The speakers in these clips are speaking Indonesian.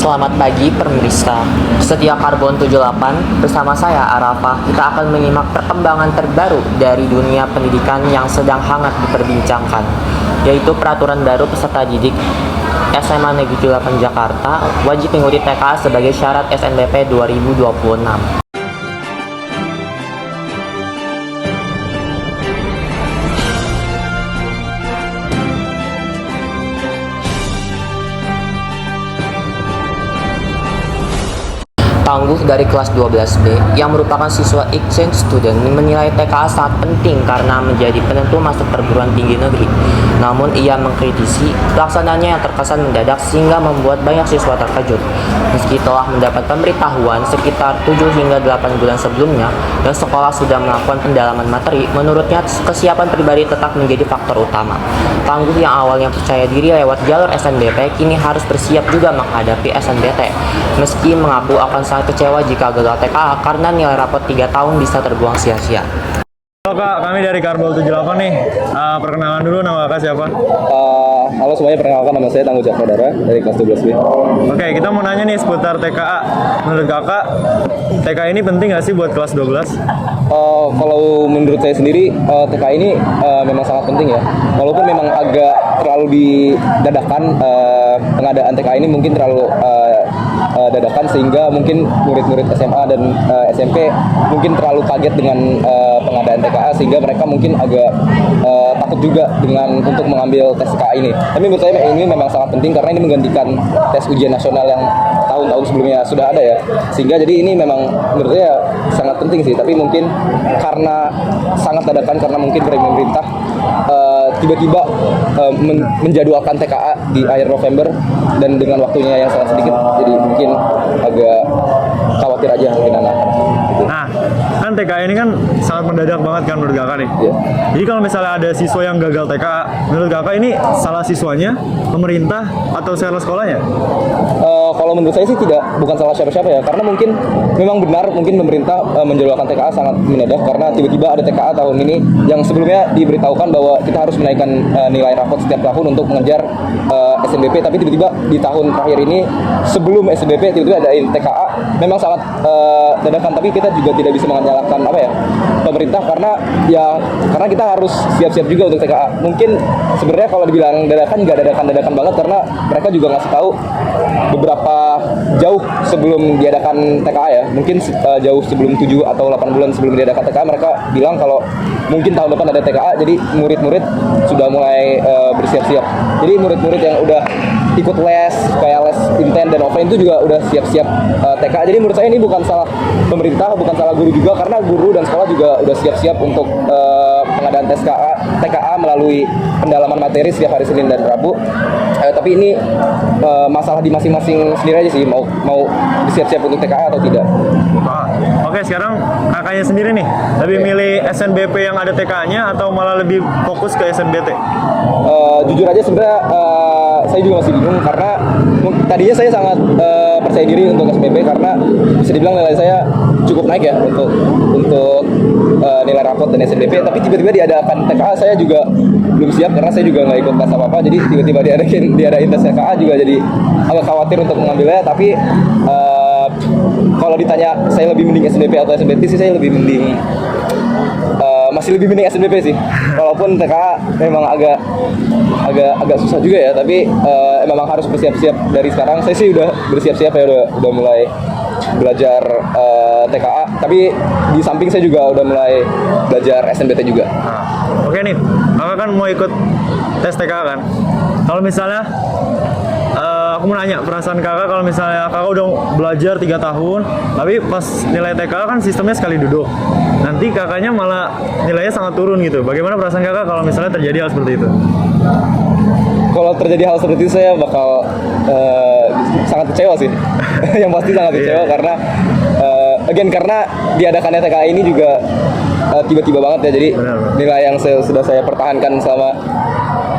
Selamat pagi pemirsa. Setia Karbon 78 bersama saya Arafah, kita akan menyimak perkembangan terbaru dari dunia pendidikan yang sedang hangat diperbincangkan, yaitu peraturan baru peserta didik SMA Negeri 8 Jakarta wajib mengikuti TKA sebagai syarat SNBP 2026. Tangguh dari kelas 12B yang merupakan siswa exchange student menilai TKA sangat penting karena menjadi penentu masuk perguruan tinggi negeri. Namun ia mengkritisi pelaksanaannya yang terkesan mendadak sehingga membuat banyak siswa terkejut. Meski telah mendapat pemberitahuan sekitar 7 hingga 8 bulan sebelumnya dan sekolah sudah melakukan pendalaman materi, menurutnya kesiapan pribadi tetap menjadi faktor utama. Tangguh yang awalnya percaya diri lewat jalur SNBP kini harus bersiap juga menghadapi SNBT. Meski mengaku akan sangat kecewa jika gagal TKA karena nilai rapot 3 tahun bisa terbuang sia-sia. Halo Kak, kami dari Karbol 78 nih. Perkenalan dulu, nama Kakak siapa? Halo semuanya, perkenalkan nama saya Tangguh Jakwadara dari kelas 12B. Oke, kita mau nanya nih seputar TKA. Menurut Kakak, TKA ini penting nggak sih buat kelas 12? Kalau menurut saya sendiri, TKA ini memang sangat penting ya. Walaupun memang agak terlalu didadakan, pengadaan TKA ini mungkin terlalu dadakan sehingga mungkin murid-murid SMA dan SMP mungkin terlalu kaget dengan pengadaan TKA sehingga mereka mungkin agak takut juga dengan untuk mengambil tes TKA ini. Tapi menurut saya ini memang sangat penting karena ini menggantikan tes ujian nasional yang tahun-tahun sebelumnya sudah ada ya. Sehingga jadi ini memang menurut saya sangat penting sih. Tapi mungkin karena sangat dadakan karena mungkin pemerintah tiba-tiba menjadwalkan TKA di akhir November dan dengan waktunya yang sangat sedikit, jadi mungkin agak khawatir aja mungkin anak. Gitu. Nah, kan TKA ini kan sangat mendadak banget kan menurut Kakak nih. Yeah. Jadi kalau misalnya ada siswa yang gagal TKA, menurut Kakak ini salah siswanya, pemerintah, atau salah sekolahnya? Kalau menurut saya sih bukan salah siapa-siapa ya, karena mungkin memang benar mungkin pemerintah menjadwalkan TKA sangat mendadak karena tiba-tiba ada TKA tahun ini yang sebelumnya diberitahukan bahwa kita harus menaikkan nilai rapot setiap tahun untuk mengejar SNBP, tapi tiba-tiba di tahun terakhir ini sebelum SNBP tiba-tiba ada TKA. Memang sangat dadakan, tapi kita juga tidak bisa menyalahkan pemerintah karena kita harus siap-siap juga untuk TKA. Mungkin sebenarnya kalau dibilang dadakan nggak dadakan banget karena mereka juga ngasih tahu beberapa jauh sebelum diadakan TKA ya. Mungkin jauh sebelum 7 atau 8 bulan sebelum diadakan TKA mereka bilang kalau mungkin tahun depan ada TKA, jadi murid-murid sudah mulai bersiap-siap. Jadi murid-murid yang udah ikut les, kayak les inten dan offline itu juga udah siap-siap TKA. Jadi menurut saya ini bukan salah pemerintah, bukan salah guru juga, karena guru dan sekolah juga udah siap-siap untuk pengadaan tes TKA melalui pendalaman materi setiap hari Senin dan Rabu. Tapi ini masalah di masing-masing sendiri aja sih, mau siap-siap untuk TKA atau tidak. Oke, sekarang kakaknya sendiri nih, lebih milih SNBP yang ada TKA-nya atau malah lebih fokus ke SNBT? Jujur aja sebenarnya saya juga masih bingung karena tadinya saya sangat percaya diri untuk SNBP karena bisa dibilang nilai saya cukup naik ya untuk nilai rapot dan SNBP. Tapi tiba-tiba diadakan TKA saya juga belum siap karena saya juga nggak ikut tes apa-apa. Jadi tiba-tiba diadain tes TKA juga jadi agak khawatir untuk mengambilnya. Tapi kalau ditanya saya lebih mending SNBP atau SNBT sih, saya lebih mending masih lebih mending SNBP sih. Walaupun TKA memang agak susah juga ya, tapi memang harus bersiap-siap dari sekarang. Saya sih udah bersiap-siap ya, udah mulai belajar TKA, tapi di samping saya juga udah mulai belajar SNBT juga. Oke nih, kakak kan mau ikut tes TKA kan? Kalau misalnya aku mau nanya perasaan kakak kalau misalnya kakak udah belajar 3 tahun, tapi pas nilai TKA kan sistemnya sekali duduk. Nanti kakaknya malah nilainya sangat turun gitu. Bagaimana perasaan kakak kalau misalnya terjadi hal seperti itu? Kalau terjadi hal seperti itu saya bakal sangat kecewa sih. Yang pasti sangat kecewa karena karena diadakannya TKA ini juga tiba-tiba banget ya. Jadi nilai yang sudah saya pertahankan selama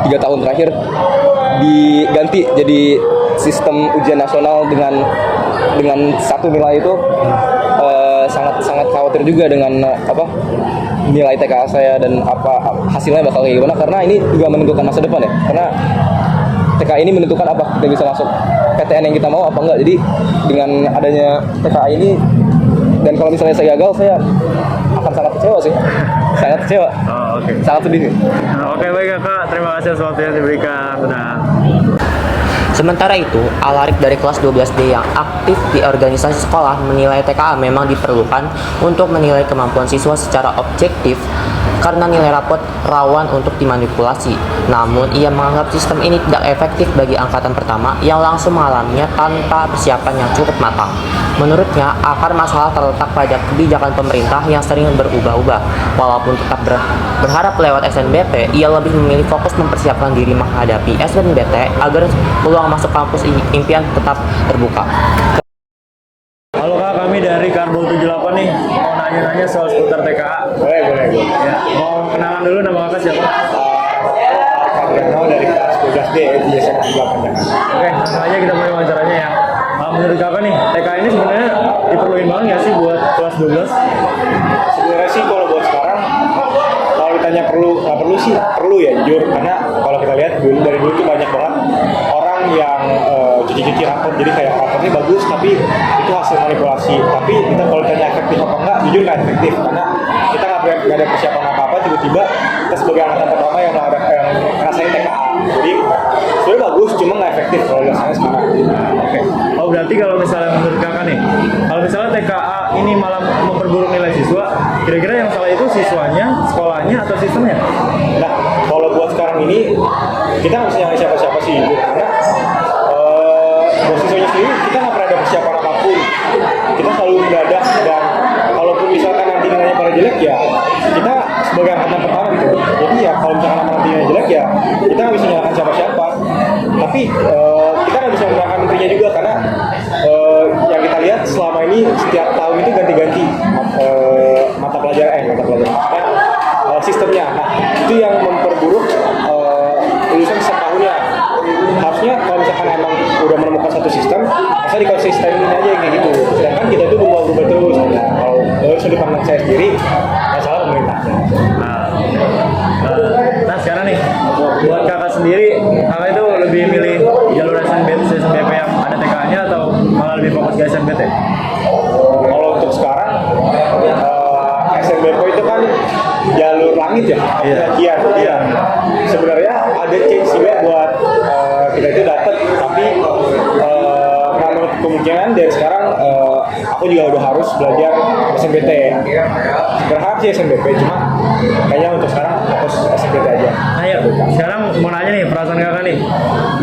3 tahun terakhir diganti jadi sistem ujian nasional dengan satu nilai itu. Sangat khawatir juga dengan nilai TKA saya dan hasilnya bakal kayak gimana, karena ini juga menentukan masa depan ya. Karena TKA ini menentukan apa kita bisa masuk PTN yang kita mau apa enggak. Jadi dengan adanya TKA ini, dan kalau misalnya saya gagal, saya akan sangat kecewa sih. Sangat kecewa. Oh, oke. Sangat sedih. Oke, baik Kakak. Terima kasih atas waktu yang diberikan. Sudah. Sementara itu, Alarik dari kelas 12D yang aktif di organisasi sekolah menilai TKA memang diperlukan untuk menilai kemampuan siswa secara objektif karena nilai rapot rawan untuk dimanipulasi. Namun, ia menganggap sistem ini tidak efektif bagi angkatan pertama yang langsung mengalaminya tanpa persiapan yang cukup matang. Menurutnya, akar masalah terletak pada kebijakan pemerintah yang sering berubah-ubah. Walaupun tetap berharap lewat SNBP, ia lebih memilih fokus mempersiapkan diri menghadapi SNBT agar peluang masuk kampus impian tetap terbuka. Halo Kak, kami dari Karbol 78 nih. Mau nanya-nanya soal seputar TKA. Boleh. Ya, mau kenalan dulu nama Kakak siapa? Adriano dari kelas 12D di SMA 8 Jakarta. Oke, langsung aja kita mulai wawancaranya ya. Menurut Kakak nih, TKA ini sebenarnya diperluin banget nggak sih buat kelas 12? Sebenarnya sih kalau buat sekarang, kalau ditanya perlu nggak perlu sih, perlu ya jujur, karena kalau kita lihat dari dulu tuh banyak banget orang yang cuci-cuci rapor, jadi kayak rapornya bagus tapi itu hasil manipulasi. Tapi kita kalau ditanya efektif apa enggak, jujur nggak efektif, karena kita nggak ada persiapan apa-apa, tiba-tiba kita sebagai angkatan pertama yang ngerasain TKA. Jadi sebenarnya bagus, cuma nggak efektif kalau dilaksanain sekarang. Oke. Oh, berarti kalau misalnya menurut Kakak nih, kalau misalnya TKA ini malah memperburuk nilai siswa, kira-kira yang salah itu siswanya, sekolahnya, atau sistemnya? Nah, kalau buat sekarang ini kita nggak bisa nyalain siapa-siapa sih, karena buat siswanya sendiri kita nggak pernah ada persiapan apapun. Kita selalu mendadak, dan kalaupun misalkan nanti nilainya pada jelek ya kita sebagai angkatan pertama gitu. Jadi ya kalau misalkan nanti nilainya jelek ya kita nggak bisa nyalakan siapa-siapa. Tapi kita nggak bisa menyalahkan menterinya juga, karena yang kita lihat selama ini setiap tahun itu ganti-ganti mata pelajaran maksudnya sistemnya. Nah, itu yang memperburuk lulusan setiap tahunnya. Harusnya kalau misalkan emang udah menemukan satu sistem, masa dikonsistenin aja kayak gitu. Sedangkan kita itu berubah-ubah terus. Nah, kalau dari sudut pandang saya sendiri, masalah pemerintahnya. Nah, sekarang nih, buat Kakak sendiri, Kakak itu lebih milih jalur SNBP yang ada TKA-nya atau malah lebih fokus ke SNBT? Kalau untuk sekarang, SNBP itu kan jalur langit ya, pendakian. Iya. Sebenarnya ada chance juga buat kita itu dapat, tapi menurut kemungkinan dari sekarang aku juga udah harus belajar SNBT. Berharap sih SNBP, cuma kayaknya untuk sekarang fokus SNBT aja. Nah ya, sekarang mau nanya nih, perasaan Kakak nih,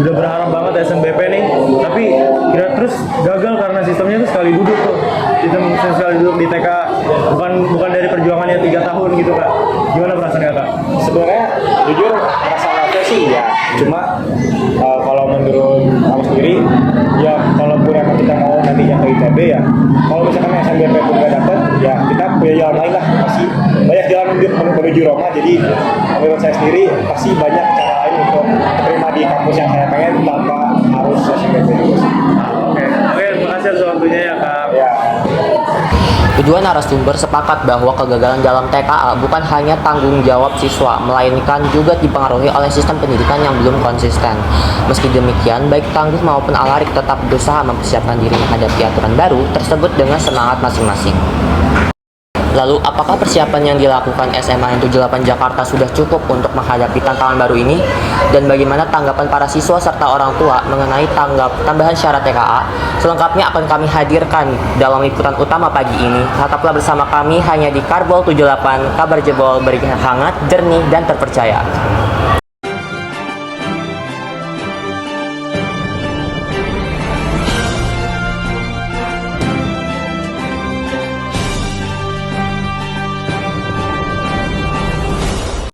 udah berharap banget SNBP nih, tapi kira terus gagal karena sistemnya tuh sekali duduk tuh. Sistem sekali duduk di TK, bukan dari perjuangannya 3 tahun gitu Kak. Gimana perasaan Kakak? Sebenarnya jujur perasaan aku sih ya, cuma kalau menurut aku sendiri ya, kalaupun emang kita mau nantinya ke ITB ya, kalau misalkan SNBP pun nggak dapat ya kita punya jalan lain lah, masih banyak jalan menuju Roma. Jadi menurut saya sendiri pasti banyak cara lain untuk terima di kampus yang saya pengen tanpa harus SNBP juga sih. Oke, terima kasih atas waktunya ya Kak. Ya. Kedua narasumber sepakat bahwa kegagalan dalam TKA bukan hanya tanggung jawab siswa, melainkan juga dipengaruhi oleh sistem pendidikan yang belum konsisten. Meski demikian, baik Tangguh maupun Alarik tetap berusaha mempersiapkan diri menghadapi aturan baru tersebut dengan semangat masing-masing. Lalu, apakah persiapan yang dilakukan SMA 78 Jakarta sudah cukup untuk menghadapi tantangan baru ini? Dan bagaimana tanggapan para siswa serta orang tua mengenai tambahan syarat TKA? Selengkapnya akan kami hadirkan dalam liputan utama pagi ini. Tetaplah bersama kami hanya di Karbol 78, kabar jebol, beri hangat, jernih, dan terpercaya.